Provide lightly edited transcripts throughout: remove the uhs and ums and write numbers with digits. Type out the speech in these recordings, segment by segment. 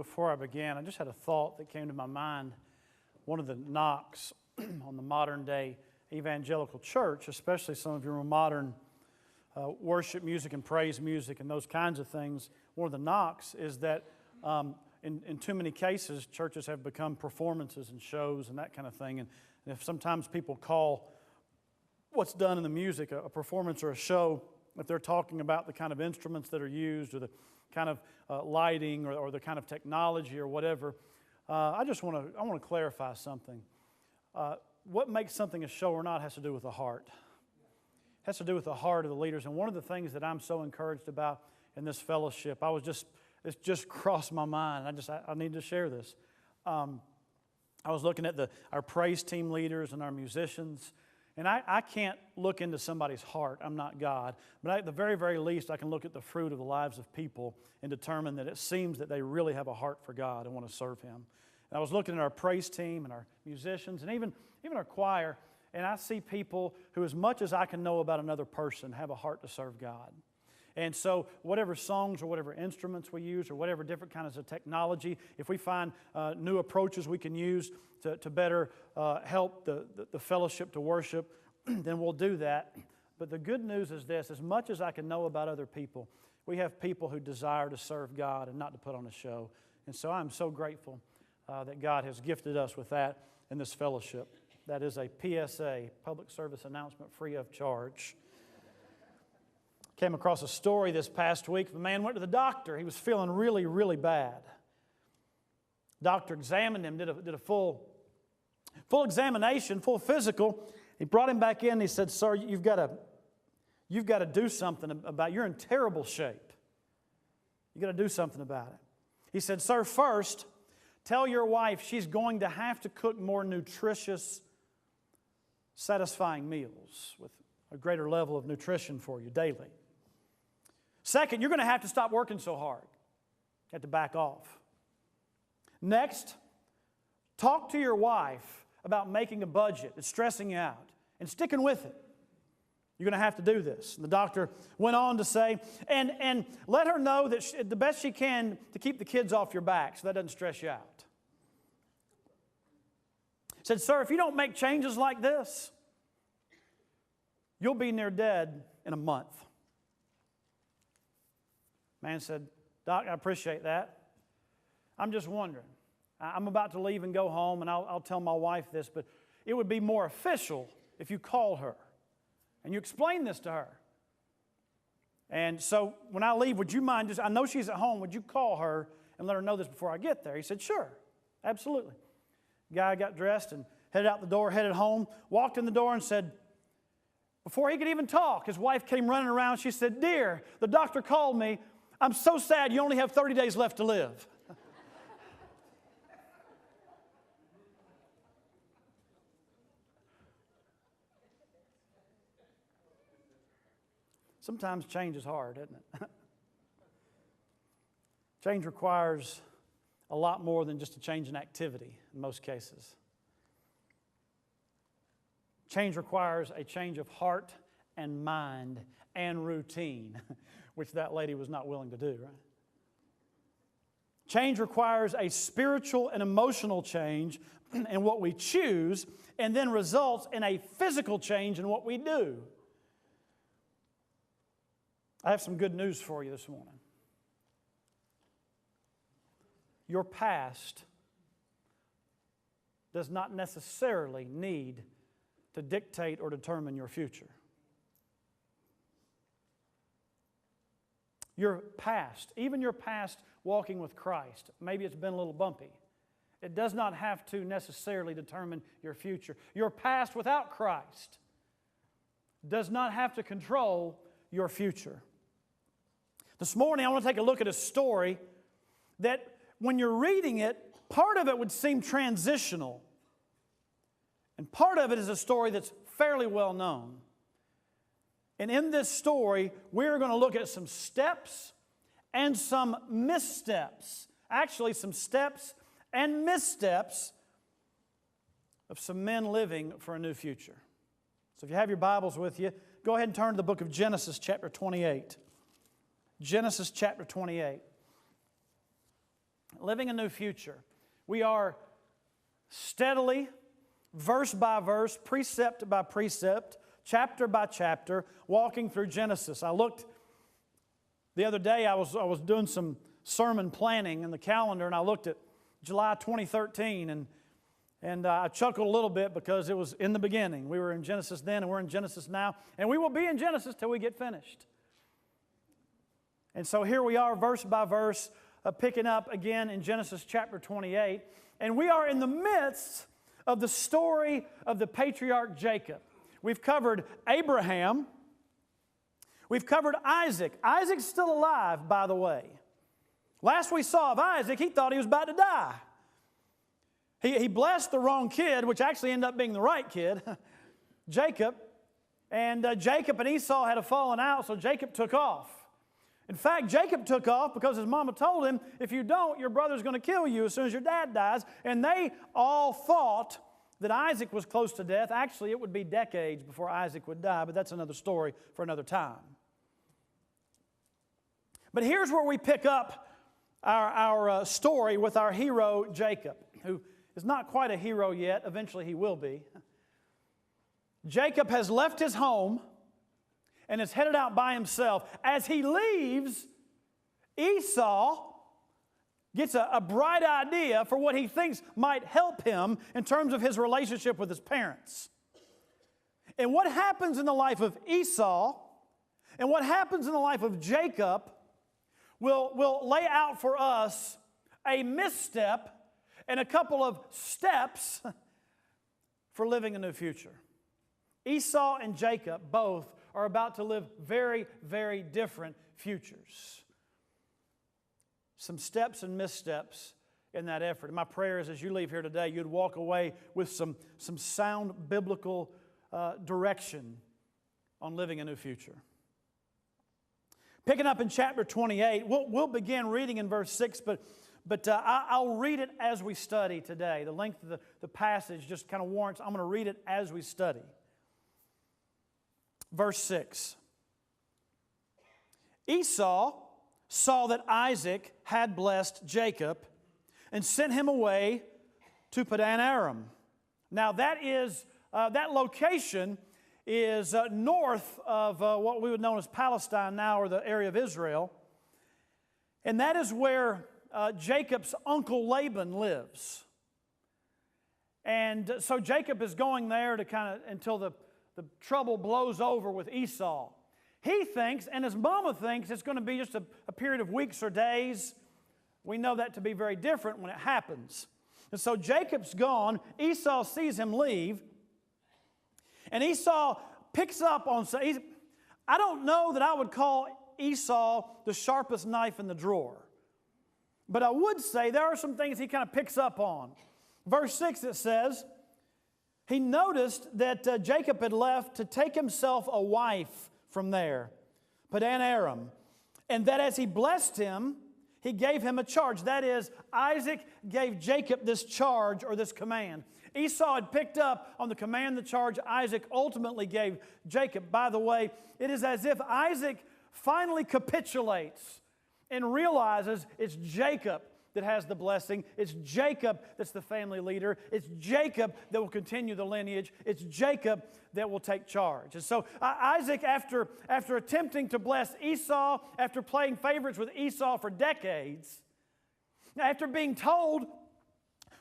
Before I began, I just had a thought that came to my mind. One of the knocks on the modern day evangelical church, especially some of your modern worship music and praise music and those kinds of things, one of the knocks is that in too many cases, churches have become performances and shows and that kind of thing. And if sometimes people call what's done in the music a performance or a show, if they're talking about the kind of instruments that are used or the kind of lighting or the kind of technology or whatever, I want to clarify something. What makes something a show or not has to do with the heart. It has to do with the heart of the leaders. And one of the things that I'm so encouraged about in this fellowship, it just crossed my mind. I need to share this. I was looking at our praise team leaders and our musicians, and I can't look into somebody's heart. I'm not God. But at the very, very least, I can look at the fruit of the lives of people and determine that it seems that they really have a heart for God and want to serve Him. And I was looking at our praise team and our musicians and even our choir, and I see people who, as much as I can know about another person, have a heart to serve God. And so whatever songs or whatever instruments we use or whatever different kinds of technology, if we find new approaches we can use to better help the fellowship to worship, then we'll do that. But the good news is this: as much as I can know about other people, we have people who desire to serve God and not to put on a show. And so I'm so grateful that God has gifted us with that in this fellowship. That is a PSA, public service announcement, free of charge. Came across a story this past week. The man went to the doctor. He was feeling really, really bad. Doctor examined him, did a full examination, full physical. He brought him back in and he said, "Sir, you've got to do something about it. You're in terrible shape. You've got to do something about it." He said, "Sir, first, tell your wife she's going to have to cook more nutritious, satisfying meals with a greater level of nutrition for you daily. Second, you're going to have to stop working so hard. You have to back off. Next, talk to your wife about making a budget that's stressing you out and sticking with it. You're going to have to do this." And the doctor went on to say, and let her know that the best she can to keep the kids off your back so that doesn't stress you out. He said, "Sir, if you don't make changes like this, you'll be near dead in a month." Man said, "Doc, I appreciate that. I'm just wondering. I'm about to leave and go home, and I'll tell my wife this, but it would be more official if you called her and you explain this to her. And so when I leave, would you mind I know she's at home, would you call her and let her know this before I get there?" He said, "Sure, absolutely." The guy got dressed and headed out the door, headed home, walked in the door and said, before he could even talk, his wife came running around. She said, "Dear, the doctor called me. I'm so sad you only have 30 days left to live." Sometimes change is hard, isn't it? Change requires a lot more than just a change in activity in most cases. Change requires a change of heart and mind and routine, which that lady was not willing to do, right? Change requires a spiritual and emotional change in what we choose, and then results in a physical change in what we do. I have some good news for you this morning. Your past does not necessarily need to dictate or determine your future. Your past, even your past walking with Christ, maybe it's been a little bumpy. It does not have to necessarily determine your future. Your past without Christ does not have to control your future. This morning I want to take a look at a story that when you're reading it, part of it would seem transitional. And part of it is a story that's fairly well known. And in this story, we're going to look at some steps and some missteps. Actually, some steps and missteps of some men living for a new future. So if you have your Bibles with you, go ahead and turn to the book of Genesis chapter 28. Genesis chapter 28. living a new future. We are steadily, verse by verse, precept by precept, chapter by chapter, walking through Genesis. I looked the other day, I was doing some sermon planning in the calendar, and I looked at July 2013, and I chuckled a little bit because it was in the beginning. We were in Genesis then, and we're in Genesis now, and we will be in Genesis till we get finished. And so here we are, verse by verse, picking up again in Genesis chapter 28, and we are in the midst of the story of the patriarch Jacob. We've covered Abraham. We've covered Isaac. Isaac's still alive, by the way. Last we saw of Isaac, he thought he was about to die. He blessed the wrong kid, which actually ended up being the right kid, Jacob. And Jacob and Esau had a falling out, so Jacob took off. In fact, Jacob took off because his mama told him, if you don't, your brother's going to kill you as soon as your dad dies. And they all thought that Isaac was close to death. Actually, it would be decades before Isaac would die, but that's another story for another time. But here's where we pick up our story with our hero, Jacob, who is not quite a hero yet. Eventually he will be. Jacob has left his home and is headed out by himself. As he leaves, Esau gets a bright idea for what he thinks might help him in terms of his relationship with his parents. And what happens in the life of Esau and what happens in the life of Jacob will lay out for us a misstep and a couple of steps for living a new future. Esau and Jacob both are about to live very, very different futures. Some steps and missteps in that effort. And my prayer is as you leave here today, you'd walk away with some sound biblical direction on living a new future. Picking up in chapter 28, we'll begin reading in verse 6, but I'll read it as we study today. The length of the passage just kind of warrants, I'm going to read it as we study. Verse 6. Esau saw that Isaac had blessed Jacob and sent him away to Padan Aram. Now that location is north of what we would know as Palestine now, or the area of Israel. And that is where Jacob's uncle Laban lives. And so Jacob is going there to kind of until the trouble blows over with Esau. He thinks, and his mama thinks, it's going to be just a period of weeks or days. We know that to be very different when it happens. And so Jacob's gone. Esau sees him leave. And Esau picks up on... I don't know that I would call Esau the sharpest knife in the drawer. But I would say there are some things he kind of picks up on. Verse 6, it says, he noticed that Jacob had left to take himself a wife from there, Padan Aram, and that as he blessed him, he gave him a charge. That is, Isaac gave Jacob this charge or this command. Esau had picked up on the command, the charge Isaac ultimately gave Jacob. By the way, it is as if Isaac finally capitulates and realizes it's Jacob that has the blessing. It's Jacob that's the family leader. It's Jacob that will continue the lineage. It's Jacob that will take charge. And so Isaac, after attempting to bless Esau, after playing favorites with Esau for decades, after being told,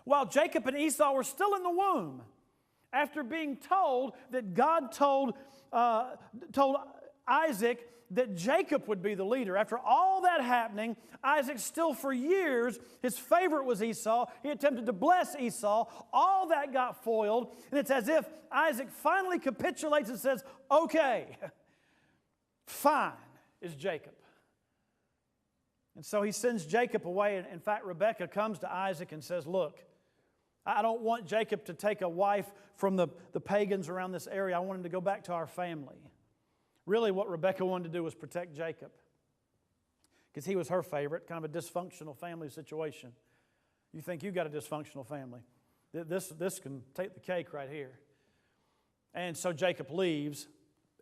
while Jacob and Esau were still in the womb, after being told that God told Isaac that Jacob would be the leader. After all that happening, Isaac still for years, his favorite was Esau. He attempted to bless Esau. All that got foiled, and it's as if Isaac finally capitulates and says, okay, fine, is Jacob. And so he sends Jacob away. In fact, Rebekah comes to Isaac and says, look, I don't want Jacob to take a wife from the pagans around this area. I want him to go back to our family. Really, what Rebekah wanted to do was protect Jacob because he was her favorite, kind of a dysfunctional family situation. You think you've got a dysfunctional family. This can take the cake right here. And so Jacob leaves.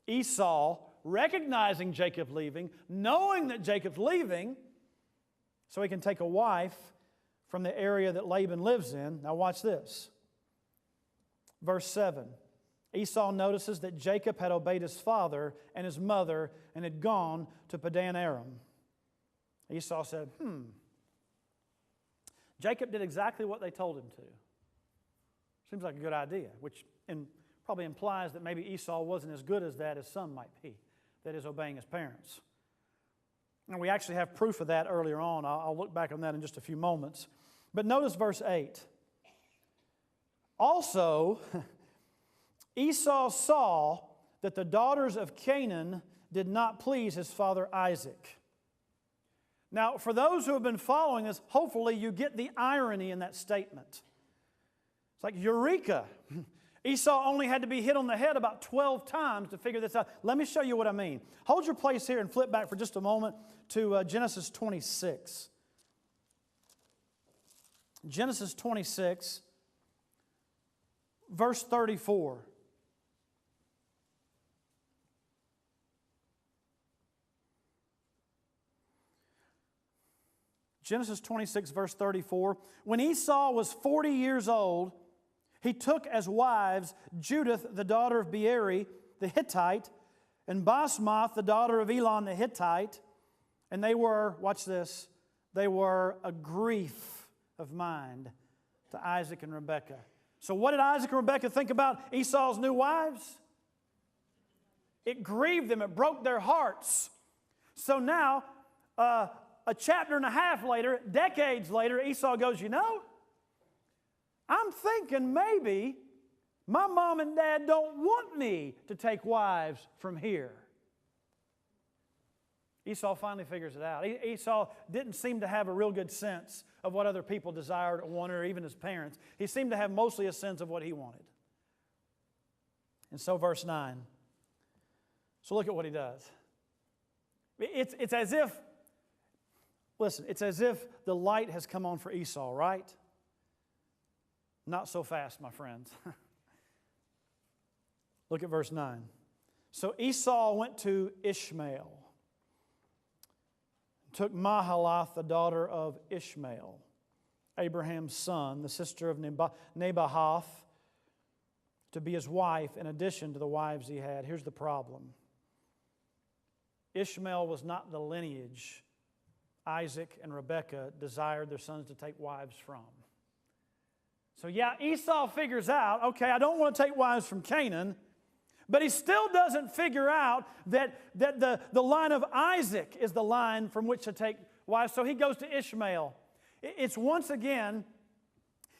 Esau, recognizing Jacob leaving, knowing that Jacob's leaving, so he can take a wife, from the area that Laban lives in. Now watch this. Verse 7. Esau notices that Jacob had obeyed his father and his mother and had gone to Padan Aram. Esau said, Jacob did exactly what they told him to. Seems like a good idea, which probably implies that maybe Esau wasn't as good as that his son might be, that is, obeying his parents. And we actually have proof of that earlier on. I'll look back on that in just a few moments. But notice verse 8. Also, Esau saw that the daughters of Canaan did not please his father Isaac. Now, for those who have been following this, hopefully you get the irony in that statement. It's like, eureka! Esau only had to be hit on the head about 12 times to figure this out. Let me show you what I mean. Hold your place here and flip back for just a moment to Genesis 26. Genesis 26, verse 34. Genesis 26, verse 34. When Esau was 40 years old, he took as wives Judith, the daughter of Beeri, the Hittite, and Basmath, the daughter of Elon, the Hittite. And they were, watch this, they were a grief of mind to Isaac and Rebekah. So what did Isaac and Rebekah think about Esau's new wives? It grieved them. It broke their hearts. So now, a chapter and a half later, decades later, Esau goes, I'm thinking maybe my mom and dad don't want me to take wives from here. Esau finally figures it out. Esau didn't seem to have a real good sense of what other people desired or wanted, or even his parents. He seemed to have mostly a sense of what he wanted. And so verse 9. So look at what he does. It's as if, listen, it's as if the light has come on for Esau, right? Not so fast, my friends. Look at verse 9. So Esau went to Ishmael, took Mahalath, the daughter of Ishmael, Abraham's son, the sister of Nebahath, to be his wife in addition to the wives he had. Here's the problem. Ishmael was not the lineage Isaac and Rebekah desired their sons to take wives from. So Esau figures out, okay, I don't want to take wives from Canaan, but he still doesn't figure out that the line of Isaac is the line from which to take wives. So he goes to Ishmael. It's once again,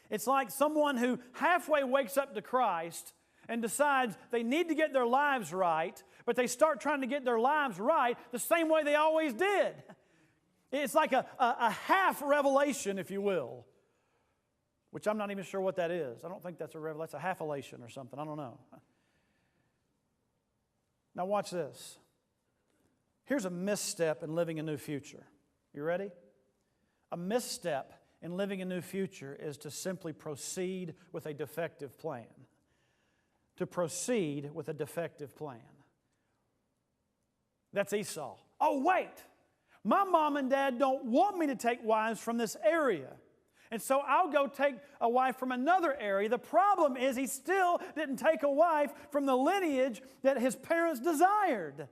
it's like someone who halfway wakes up to Christ and decides they need to get their lives right, but they start trying to get their lives right the same way they always did. It's like a half revelation, if you will. Which I'm not even sure what that is. I don't think that's a revelation. That's a half-elation or something. I don't know. Now watch this. Here's a misstep in living a new future. You ready? A misstep in living a new future is to simply proceed with a defective plan. To proceed with a defective plan. That's Esau. Oh, wait. My mom and dad don't want me to take wives from this area. And so I'll go take a wife from another area. The problem is he still didn't take a wife from the lineage that his parents desired.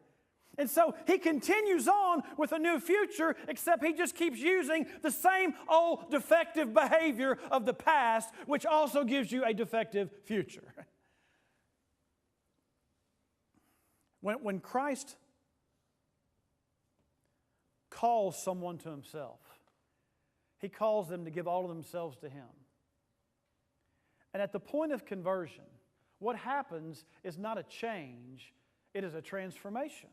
And so he continues on with a new future, except he just keeps using the same old defective behavior of the past, which also gives you a defective future. When Christ calls someone to himself, he calls them to give all of themselves to him. And at the point of conversion, what happens is not a change, it is a transformation.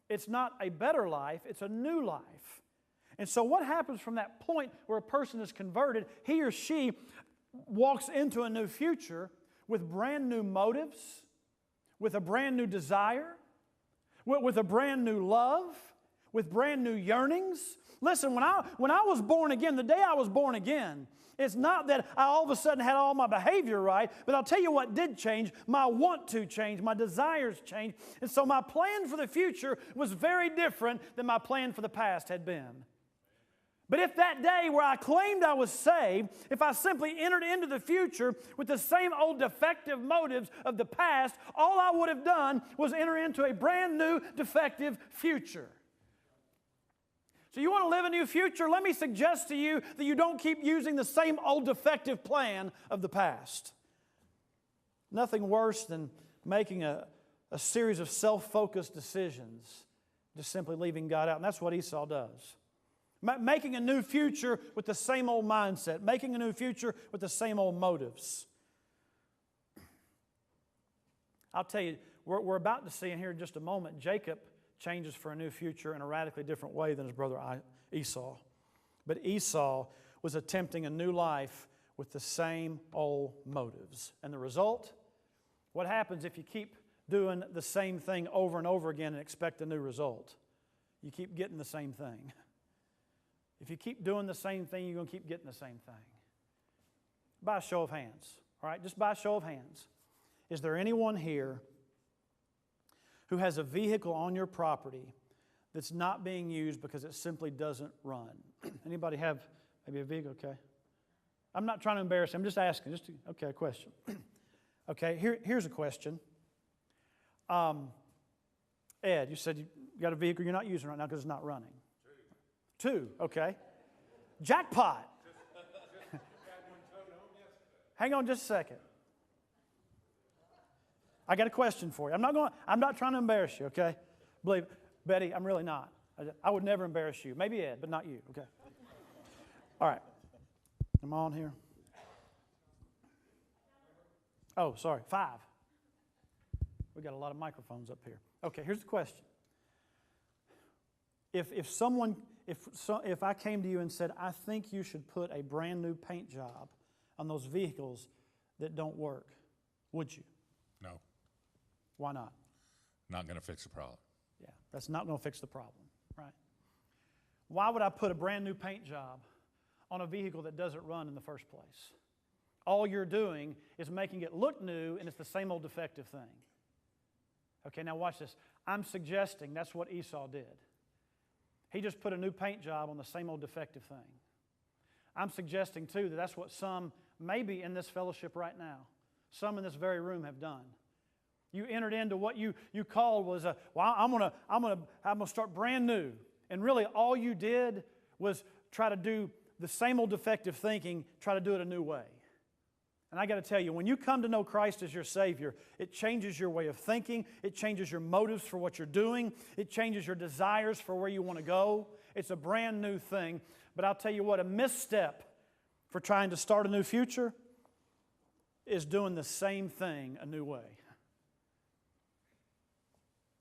It's not a better life, it's a new life. And so what happens from that point where a person is converted, he or she walks into a new future with brand new motives, with a brand new desire, with a brand new love, with brand new yearnings. Listen, when I was born again, the day I was born again, it's not that I all of a sudden had all my behavior right, but I'll tell you what did change. My want to change, my desires changed. And so my plan for the future was very different than my plan for the past had been. But if that day where I claimed I was saved, if I simply entered into the future with the same old defective motives of the past, all I would have done was enter into a brand new defective future. So you want to live a new future? Let me suggest to you that you don't keep using the same old defective plan of the past. Nothing worse than making a series of self-focused decisions, just simply leaving God out. And that's what Esau does. Making a new future with the same old mindset. Making a new future with the same old motives. I'll tell you, we're about to see in here in just a moment, Jacob changes for a new future in a radically different way than his brother Esau. But Esau was attempting a new life with the same old motives. And the result? What happens if you keep doing the same thing over and over again and expect a new result? You keep getting the same thing. If you keep doing the same thing, you're going to keep getting the same thing. By a show of hands, all right? Just by a show of hands. Is there anyone here who has a vehicle on your property that's not being used because it simply doesn't run? Anybody have maybe a vehicle? Okay. I'm not trying to embarrass you. I'm just asking. A question. Okay, here's a question. Ed, you said you got a vehicle you're not using right now because it's not running. Two, okay. Jackpot. Hang on just a second. I got a question for you. I'm not trying to embarrass you, okay? Believe it. Betty, I'm really not. I would never embarrass you. Maybe Ed, but not you, okay? All right. Am I on here? Oh, sorry, 5. We got a lot of microphones up here. Okay, here's the question. If I came to you and said, I think you should put a brand new paint job on those vehicles that don't work, would you? No. Why not? Not going to fix the problem. Yeah, that's not going to fix the problem, right? Why would I put a brand new paint job on a vehicle that doesn't run in the first place? All you're doing is making it look new, and it's the same old defective thing. Okay, now watch this. I'm suggesting that's what Esau did. He just put a new paint job on the same old defective thing. I'm suggesting, too, that that's what some, maybe in this fellowship right now, some in this very room have done. You entered into what you called was I'm gonna start brand new. And really all you did was try to do the same old defective thinking, try to do it a new way. And I got to tell you, when you come to know Christ as your Savior, it changes your way of thinking. It changes your motives for what you're doing. It changes your desires for where you want to go. It's a brand new thing. But I'll tell you what, a misstep for trying to start a new future is doing the same thing a new way.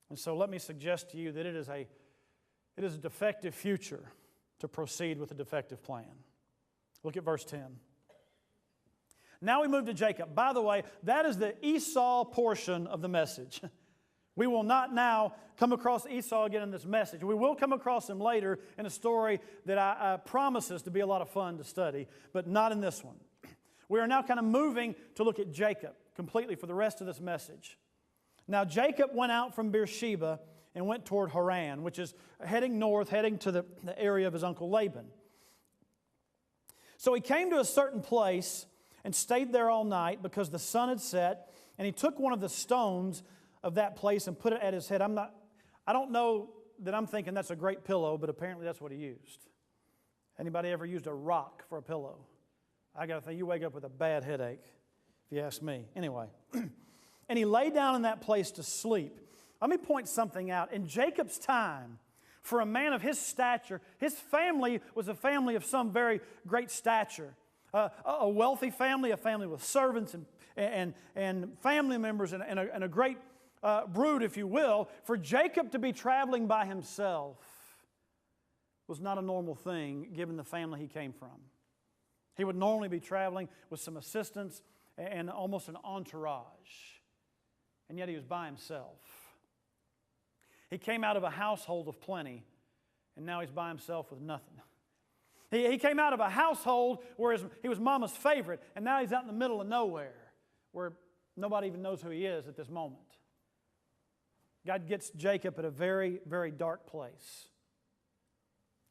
And so let me suggest to you that it is a defective future to proceed with a defective plan. Look at verse 10. Now we move to Jacob. By the way, that is the Esau portion of the message. We will not now come across Esau again in this message. We will come across him later in a story that I promises to be a lot of fun to study, but not in this one. We are now kind of moving to look at Jacob completely for the rest of this message. Now Jacob went out from Beersheba and went toward Haran, which is heading north, heading to the area of his uncle Laban. So he came to a certain place and stayed there all night because the sun had set, and he took one of the stones of that place and put it at his head. I don't know that I'm thinking that's a great pillow, but apparently that's what he used. Anybody ever used a rock for a pillow? I got to think you wake up with a bad headache, if you ask me. Anyway, and he lay down in that place to sleep. Let me point something out. In Jacob's time, for a man of his stature, his family was a family of some very great stature. A wealthy family, a family with servants and family members and a great brood, if you will. For Jacob to be traveling by himself was not a normal thing given the family he came from. He would normally be traveling with some assistants and almost an entourage. And yet he was by himself. He came out of a household of plenty, and now he's by himself with nothing. He came out of a household where he was mama's favorite, and now he's out in the middle of nowhere where nobody even knows who he is at this moment. God gets Jacob at a very, very dark place.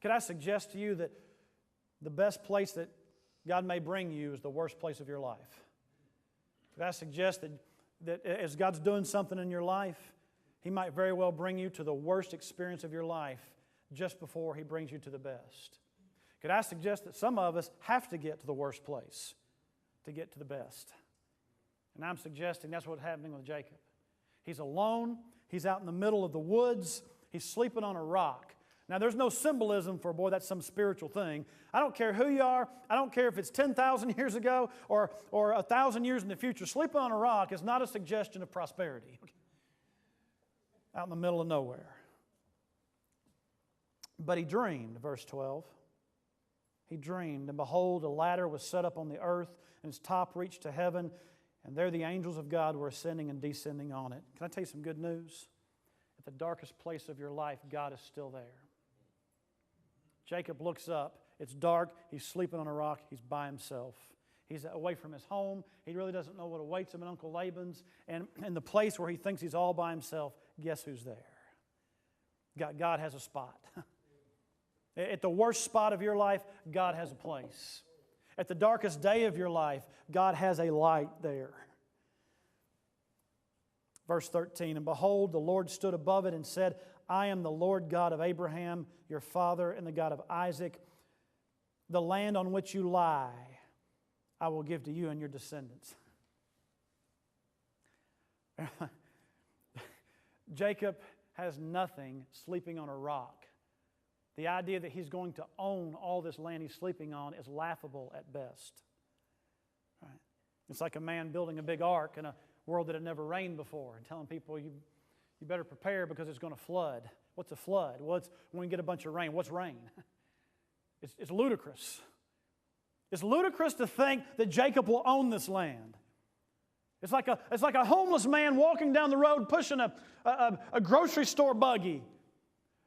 Could I suggest to you that the best place that God may bring you is the worst place of your life. Could I suggest that as God's doing something in your life, He might very well bring you to the worst experience of your life just before He brings you to the best. Could I suggest that some of us have to get to the worst place to get to the best? And I'm suggesting that's what's happening with Jacob. He's alone. He's out in the middle of the woods. He's sleeping on a rock. Now, there's no symbolism for, boy, that's some spiritual thing. I don't care who you are. I don't care if it's 10,000 years ago or 1,000 years in the future. Sleeping on a rock is not a suggestion of prosperity. Out in the middle of nowhere. But he dreamed, verse 12. He dreamed, and behold, a ladder was set up on the earth, and its top reached to heaven, and there the angels of God were ascending and descending on it. Can I tell you some good news? At the darkest place of your life, God is still there. Jacob looks up. It's dark. He's sleeping on a rock. He's by himself. He's away from his home. He really doesn't know what awaits him in Uncle Laban's. And in the place where he thinks he's all by himself, guess who's there? God has a spot. At the worst spot of your life, God has a place. At the darkest day of your life, God has a light there. Verse 13, and behold, the Lord stood above it and said, I am the Lord God of Abraham, your father, and the God of Isaac. The land on which you lie, I will give to you and your descendants. Jacob has nothing sleeping on a rock. The idea that he's going to own all this land he's sleeping on is laughable at best. Right? It's like a man building a big ark in a world that had never rained before and telling people you better prepare because it's going to flood. What's a flood? Well, it's when we get a bunch of rain. What's rain? It's ludicrous. It's ludicrous to think that Jacob will own this land. It's like a homeless man walking down the road pushing a grocery store buggy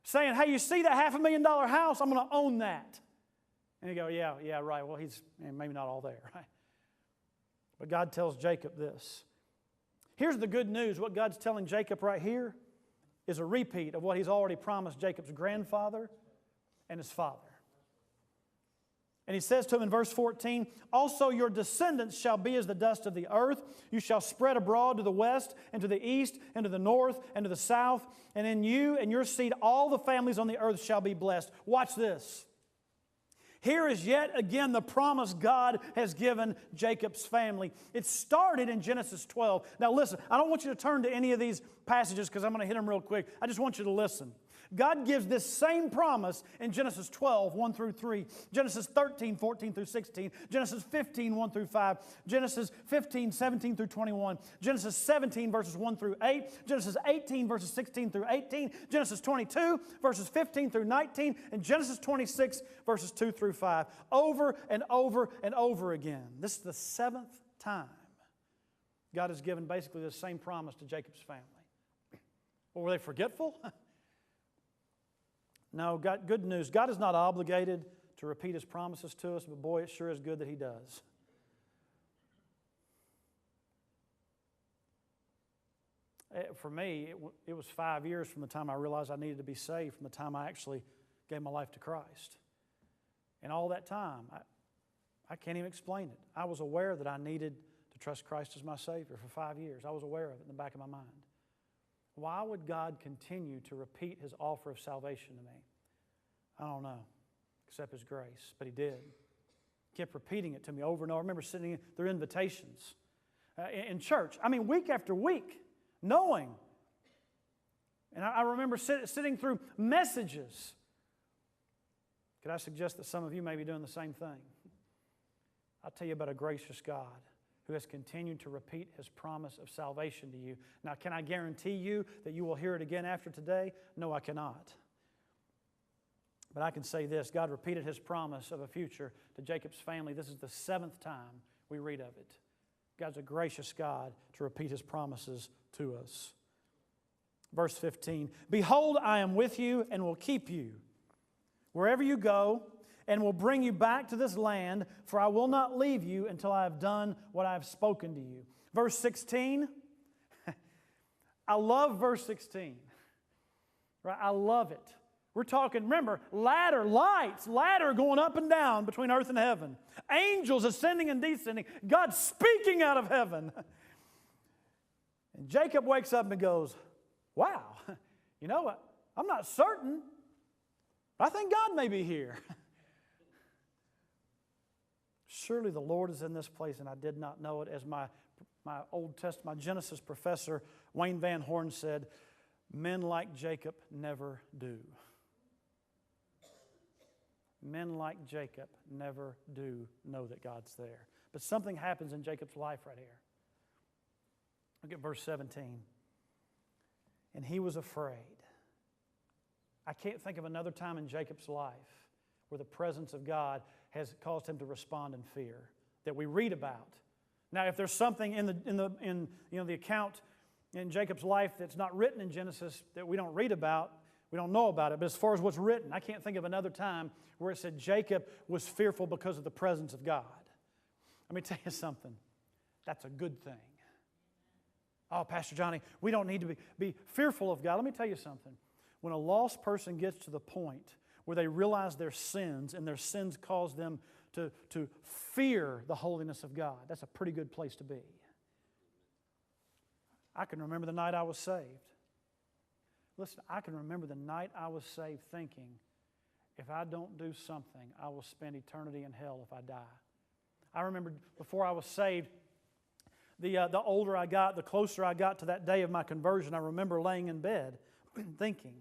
saying, hey, you see that $500,000 house? I'm going to own that. And you go, yeah, right. Well, he's maybe not all there, right? But God tells Jacob this. Here's the good news. What God's telling Jacob right here is a repeat of what He's already promised Jacob's grandfather and his father. And He says to him in verse 14, also your descendants shall be as the dust of the earth. You shall spread abroad to the west and to the east and to the north and to the south. And in you and your seed all the families on the earth shall be blessed. Watch this. Here is yet again the promise God has given Jacob's family. It started in Genesis 12. Now listen, I don't want you to turn to any of these passages because I'm going to hit them real quick. I just want you to listen. God gives this same promise in Genesis 12, 1 through 3, Genesis 13, 14 through 16, Genesis 15, 1 through 5, Genesis 15, 17 through 21, Genesis 17, verses 1 through 8, Genesis 18, verses 16 through 18, Genesis 22, verses 15 through 19, and Genesis 26, verses 2 through 5. Over and over and over again. This is the seventh time God has given basically the same promise to Jacob's family. Well, were they forgetful? No, good news. God is not obligated to repeat His promises to us, but boy, it sure is good that He does. For me, it was 5 years from the time I realized I needed to be saved, from the time I actually gave my life to Christ. And all that time, I can't even explain it. I was aware that I needed to trust Christ as my Savior for 5 years. I was aware of it in the back of my mind. Why would God continue to repeat His offer of salvation to me? I don't know, except His grace. But He did. He kept repeating it to me over and over. I remember sitting through invitations in church. I mean, week after week, knowing. And I remember sitting through messages. Could I suggest that some of you may be doing the same thing? I'll tell you about a gracious God who has continued to repeat His promise of salvation to you. Now, can I guarantee you that you will hear it again after today? No, I cannot. But I can say this, God repeated His promise of a future to Jacob's family. This is the seventh time we read of it. God's a gracious God to repeat His promises to us. Verse 15, behold, I am with you and will keep you wherever you go, and will bring you back to this land, for I will not leave you until I have done what I have spoken to you. Verse 16, I love verse 16. Right? I love it. We're talking, remember, ladder, lights, ladder going up and down between earth and heaven. Angels ascending and descending. God speaking out of heaven. And Jacob wakes up and goes, wow, you know what? I'm not certain. I think God may be here. Surely the Lord is in this place, and I did not know it. As my Genesis professor, Wayne Van Horn, said, men like Jacob never do. Men like Jacob never do know that God's there. But something happens in Jacob's life right here. Look at verse 17. And he was afraid. I can't think of another time in Jacob's life where the presence of God has caused him to respond in fear that we read about. Now, if there's something in the account in Jacob's life that's not written in Genesis that we don't read about, we don't know about it. But as far as what's written, I can't think of another time where it said Jacob was fearful because of the presence of God. Let me tell you something. That's a good thing. Oh, Pastor Johnny, we don't need to be fearful of God. Let me tell you something. When a lost person gets to the point where they realize their sins and their sins cause them to fear the holiness of God, that's a pretty good place to be. I can remember the night I was saved. Listen, I can remember the night I was saved thinking, if I don't do something, I will spend eternity in hell if I die. I remember before I was saved, the older I got, the closer I got to that day of my conversion, I remember laying in bed thinking,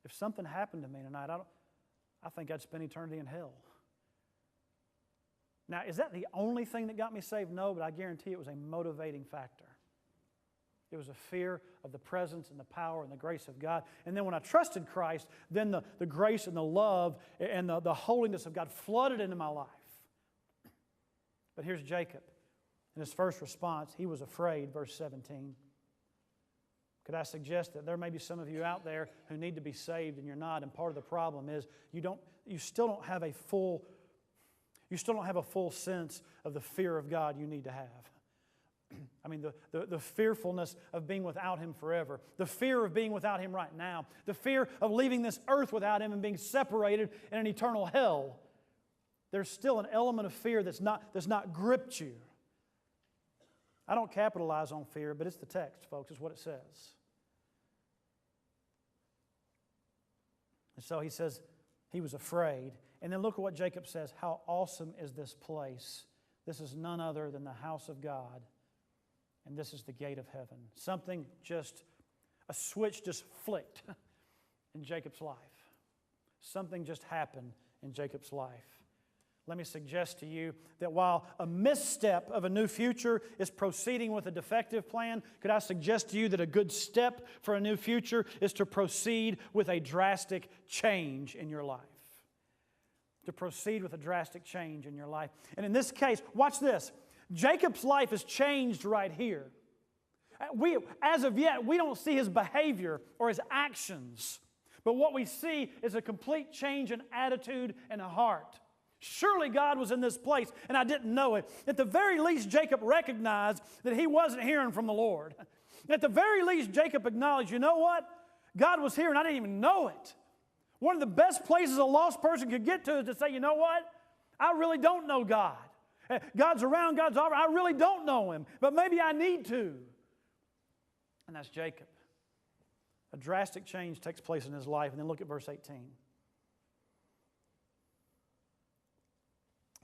if something happened to me tonight, I think I'd spend eternity in hell. Now, is that the only thing that got me saved? No, but I guarantee it was a motivating factor. It was a fear of the presence and the power and the grace of God. And then when I trusted Christ, then the grace and the love and the holiness of God flooded into my life. But here's Jacob. In his first response, he was afraid, verse 17. Could I suggest that there may be some of you out there who need to be saved and you're not, and part of the problem is you still don't have a full sense of the fear of God you need to have. I mean, the fearfulness of being without Him forever, the fear of being without Him right now, the fear of leaving this earth without Him and being separated in an eternal hell. There's still an element of fear that's not gripped you. I don't capitalize on fear, but it's the text, folks, is what it says. And so he says he was afraid. And then look at what Jacob says. How awesome is this place? This is none other than the house of God. And this is the gate of heaven. A switch just flicked in Jacob's life. Something just happened in Jacob's life. Let me suggest to you that while a misstep of a new future is proceeding with a defective plan, could I suggest to you that a good step for a new future is to proceed with a drastic change in your life? To proceed with a drastic change in your life. And in this case, watch this. Jacob's life is changed right here. As of yet, we don't see his behavior or his actions. But what we see is a complete change in attitude and a heart. Surely God was in this place, and I didn't know it. At the very least, Jacob recognized that he wasn't hearing from the Lord. At the very least, Jacob acknowledged, you know what? God was here, and I didn't even know it. One of the best places a lost person could get to is to say, you know what? I really don't know God. God's around, God's over. I really don't know Him, but maybe I need to. And that's Jacob. A drastic change takes place in his life. And then look at verse 18.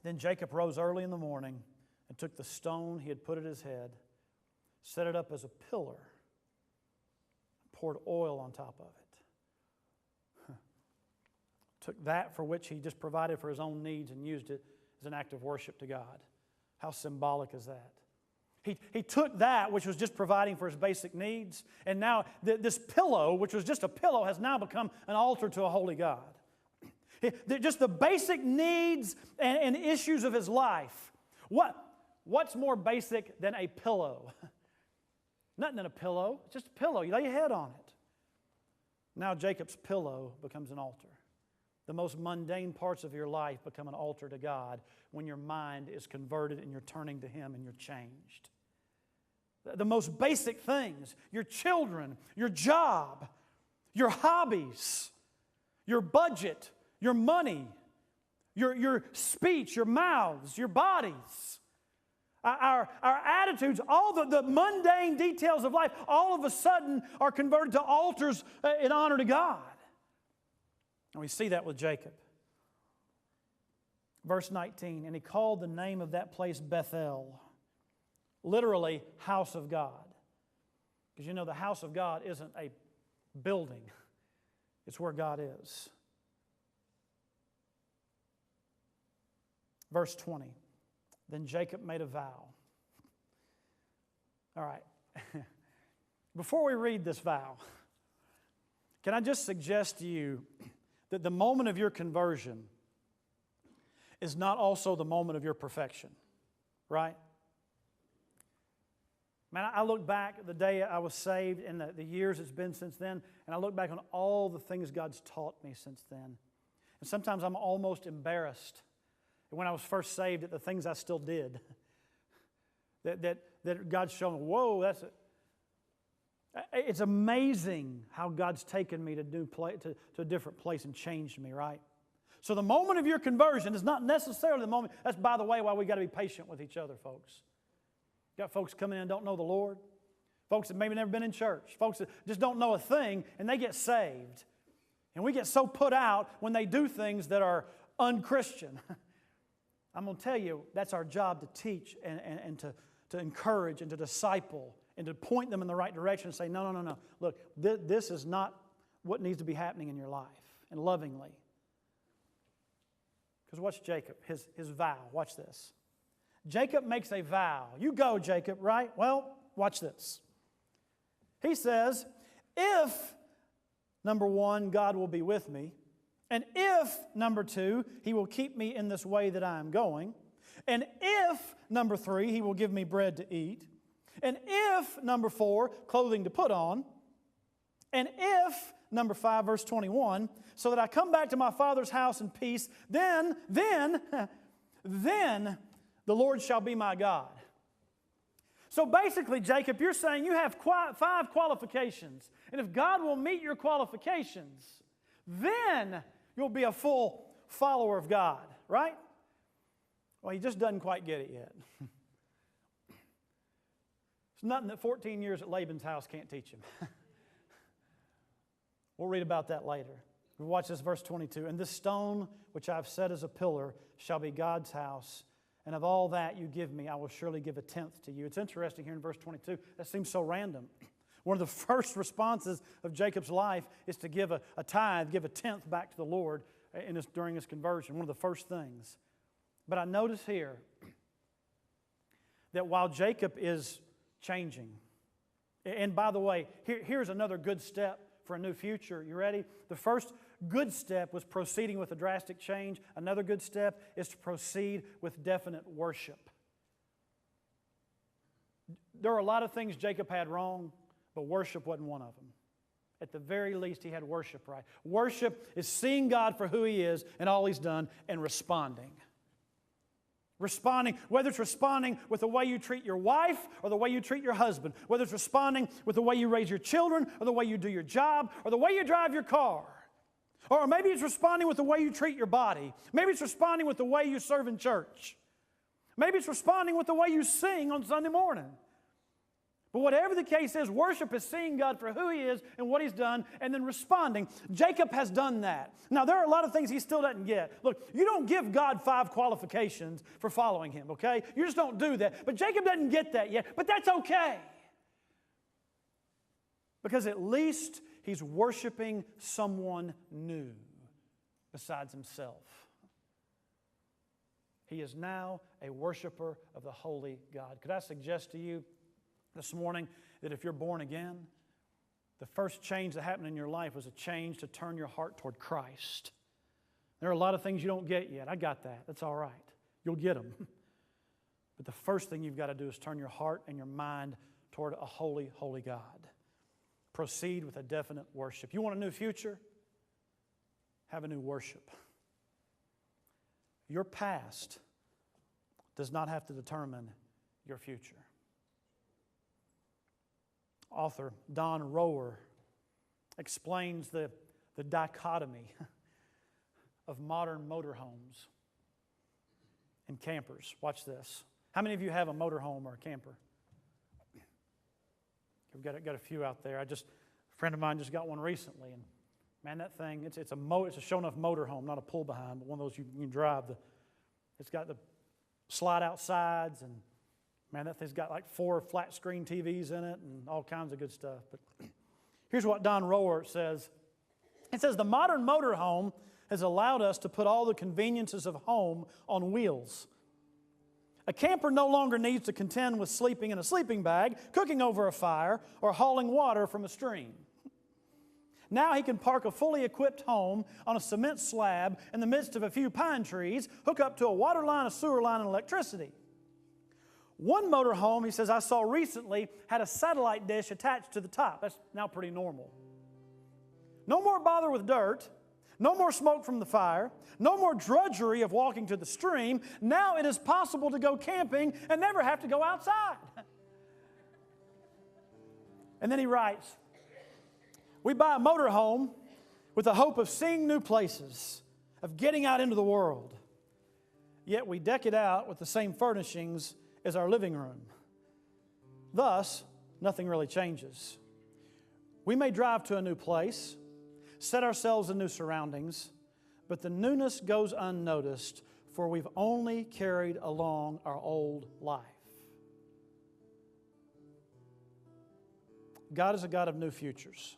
Then Jacob rose early in the morning and took the stone he had put at his head, set it up as a pillar, poured oil on top of it. Took that for which he just provided for his own needs and used it as an act of worship to God. How symbolic is that? He took that which was just providing for his basic needs, and now this pillow, which was just a pillow, has now become an altar to a holy God. Just the basic needs and issues of his life. What's more basic than a pillow? Nothing than a pillow. It's just a pillow. You lay your head on it. Now Jacob's pillow becomes an altar. The most mundane parts of your life become an altar to God when your mind is converted and you're turning to Him and you're changed. The most basic things, your children, your job, your hobbies, your budget, your money, your speech, your mouths, your bodies, our attitudes, all the mundane details of life, all of a sudden are converted to altars in honor to God. And we see that with Jacob. Verse 19, and he called the name of that place Bethel, literally house of God. Because you know the house of God isn't a building. It's where God is. Verse 20, then Jacob made a vow. All right. Before we read this vow, can I just suggest to you that the moment of your conversion is not also the moment of your perfection, right? Man, I look back at the day I was saved and the years it's been since then, and I look back on all the things God's taught me since then. And sometimes I'm almost embarrassed when I was first saved at the things I still did. That God's shown me, whoa, that's it. It's amazing how God's taken me to a different place and changed me, right? So the moment of your conversion is not necessarily the moment. That's, by the way, why we got to be patient with each other, folks. Got folks coming in and don't know the Lord. Folks that maybe never been in church. Folks that just don't know a thing and they get saved. And we get so put out when they do things that are unchristian. I'm going to tell you, that's our job to teach and to encourage and to disciple and to point them in the right direction and say, no. Look, this is not what needs to be happening in your life, and lovingly. Because watch Jacob, his vow. Watch this. Jacob makes a vow. You go, Jacob, right? Well, watch this. He says, if, number one, God will be with me, and if, number two, He will keep me in this way that I am going, and if, number three, He will give me bread to eat, and if, number four, clothing to put on, and if, number 5, verse 21, so that I come back to my father's house in peace, then the Lord shall be my God. So basically, Jacob, you're saying you have 5 qualifications. And if God will meet your qualifications, then you'll be a full follower of God, right? Well, he just doesn't quite get it yet. It's nothing that 14 years at Laban's house can't teach him. We'll read about that later. We watch this, verse 22. And this stone which I've set as a pillar shall be God's house. And of all that you give me, I will surely give a tenth to you. It's interesting here in verse 22. That seems so random. One of the first responses of Jacob's life is to give a tithe, give a tenth back to the Lord during his conversion. One of the first things. But I notice here that while Jacob is changing, and by the way, here's another good step for a new future. You ready? The first good step was proceeding with a drastic change. Another good step is to proceed with definite worship. There are a lot of things Jacob had wrong, but worship wasn't one of them. At the very least, he had worship right. Worship is seeing God for who He is and all He's done and responding. Responding, whether it's responding with the way you treat your wife or the way you treat your husband, whether it's responding with the way you raise your children or the way you do your job or the way you drive your car. Or maybe it's responding with the way you treat your body. Maybe it's responding with the way you serve in church. Maybe it's responding with the way you sing on Sunday morning. But whatever the case is, worship is seeing God for who He is and what He's done and then responding. Jacob has done that. Now, there are a lot of things he still doesn't get. Look, you don't give God 5 qualifications for following Him, okay? You just don't do that. But Jacob doesn't get that yet, but that's okay. Because at least he's worshiping someone new besides himself. He is now a worshiper of the holy God. Could I suggest to you this morning that if you're born again, the first change that happened in your life was a change to turn your heart toward Christ. There are a lot of things you don't get yet. I got that. That's all right. You'll get them. But the first thing you've got to do is turn your heart and your mind toward a holy, holy God. Proceed with a definite worship. You want a new future? Have a new worship. Your past does not have to determine your future. Author Don Rower explains the dichotomy of modern motorhomes and campers. Watch this. How many of you have a motorhome or a camper? We've got a few out there. A friend of mine just got one recently, and man, that thing, it's a show enough motorhome, not a pull behind, but one of those you can drive. It's got the slide out sides, and man, that thing's got like 4 flat screen TVs in it and all kinds of good stuff. But here's what Don Rower says. It says, the modern motorhome has allowed us to put all the conveniences of home on wheels. A camper no longer needs to contend with sleeping in a sleeping bag, cooking over a fire, or hauling water from a stream. Now he can park a fully equipped home on a cement slab in the midst of a few pine trees, hook up to a water line, a sewer line, and electricity. One motorhome, he says, I saw recently had a satellite dish attached to the top. That's now pretty normal. No more bother with dirt. No more smoke from the fire. No more drudgery of walking to the stream. Now it is possible to go camping and never have to go outside. And then he writes, we buy a motorhome with the hope of seeing new places, of getting out into the world. Yet we deck it out with the same furnishings as our living room. Thus, nothing really changes. We may drive to a new place, set ourselves in new surroundings, but the newness goes unnoticed, for we've only carried along our old life. God is a God of new futures.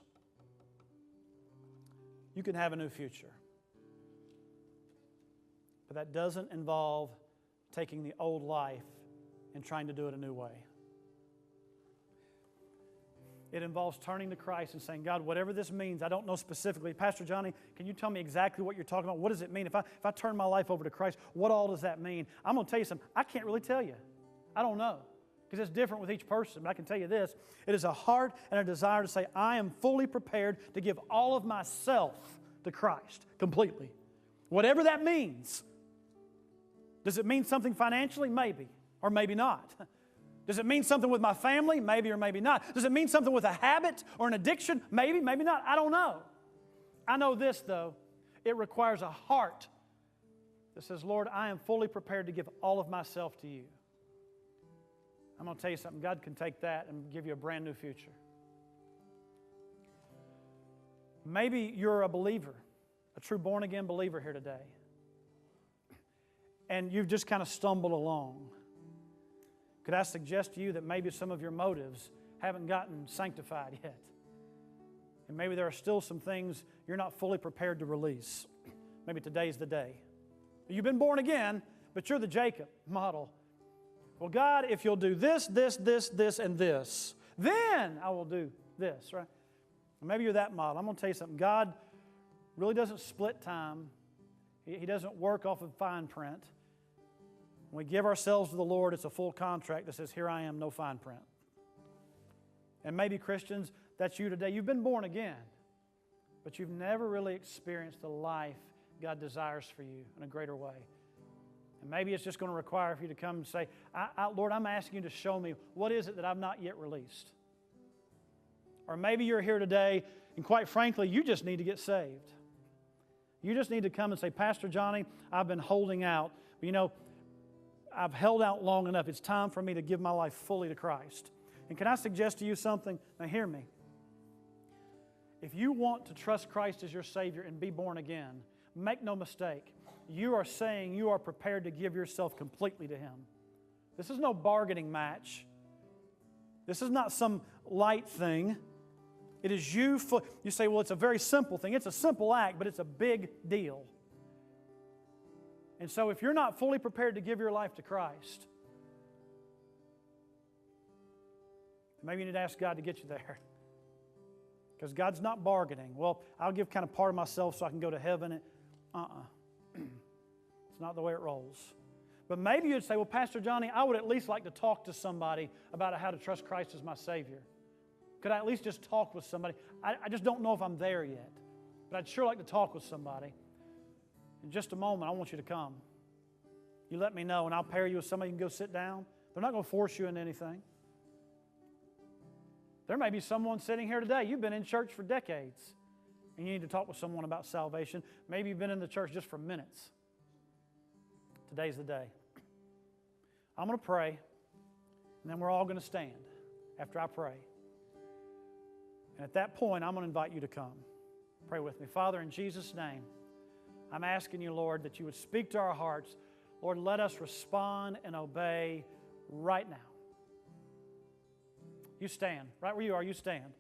You can have a new future, but that doesn't involve taking the old life and trying to do it a new way. It involves turning to Christ and saying, God, whatever this means, I don't know specifically. Pastor Johnny, can you tell me exactly what you're talking about? What does it mean? If I turn my life over to Christ, what all does that mean? I'm going to tell you something. I can't really tell you. I don't know, because it's different with each person. But I can tell you this. It is a heart and a desire to say, I am fully prepared to give all of myself to Christ completely. Whatever that means. Does it mean something financially? Maybe, or maybe not. Does it mean something with my family? Maybe or maybe not. Does it mean something with a habit or an addiction? Maybe, maybe not. I don't know. I know this, though. It requires a heart that says, Lord, I am fully prepared to give all of myself to you. I'm going to tell you something. God can take that and give you a brand new future. Maybe you're a believer, a true born-again believer here today, and you've just kind of stumbled along. Could I suggest to you that maybe some of your motives haven't gotten sanctified yet? And maybe there are still some things you're not fully prepared to release. Maybe today's the day. You've been born again, but you're the Jacob model. Well, God, if you'll do this, this, this, this, and this, then I will do this, right? Maybe you're that model. I'm going to tell you something. God really doesn't split time. He doesn't work off of fine print. When we give ourselves to the Lord, it's a full contract that says, here I am, no fine print. And maybe Christians, that's you today. You've been born again, but you've never really experienced the life God desires for you in a greater way. And maybe it's just going to require for you to come and say, Lord, I'm asking you to show me what is it that I've not yet released. Or maybe you're here today, and quite frankly, you just need to get saved. You just need to come and say, Pastor Johnny, I've been holding out. You know, I've held out long enough. It's time for me to give my life fully to Christ. And can I suggest to you something? Now hear me. If you want to trust Christ as your Savior and be born again, make no mistake. You are saying you are prepared to give yourself completely to Him. This is no bargaining match. This is not some light thing. It is you. You say, well, it's a very simple thing. It's a simple act, but it's a big deal. And so if you're not fully prepared to give your life to Christ, maybe you need to ask God to get you there. Because God's not bargaining. Well, I'll give kind of part of myself so I can go to heaven. It's not the way it rolls. But maybe you'd say, well, Pastor Johnny, I would at least like to talk to somebody about how to trust Christ as my Savior. Could I at least just talk with somebody? I just don't know if I'm there yet. But I'd sure like to talk with somebody. In just a moment, I want you to come. You let me know, and I'll pair you with somebody. You can go sit down. They're not going to force you into anything. There may be someone sitting here today. You've been in church for decades. and you need to talk with someone about salvation. Maybe you've been in the church just for minutes. Today's the day. I'm going to pray, and then we're all going to stand after I pray. And at that point, I'm going to invite you to come. Pray with me. Father, in Jesus' name, I'm asking you, Lord, that you would speak to our hearts. Lord, let us respond and obey right now. You stand. Right where you are, you stand.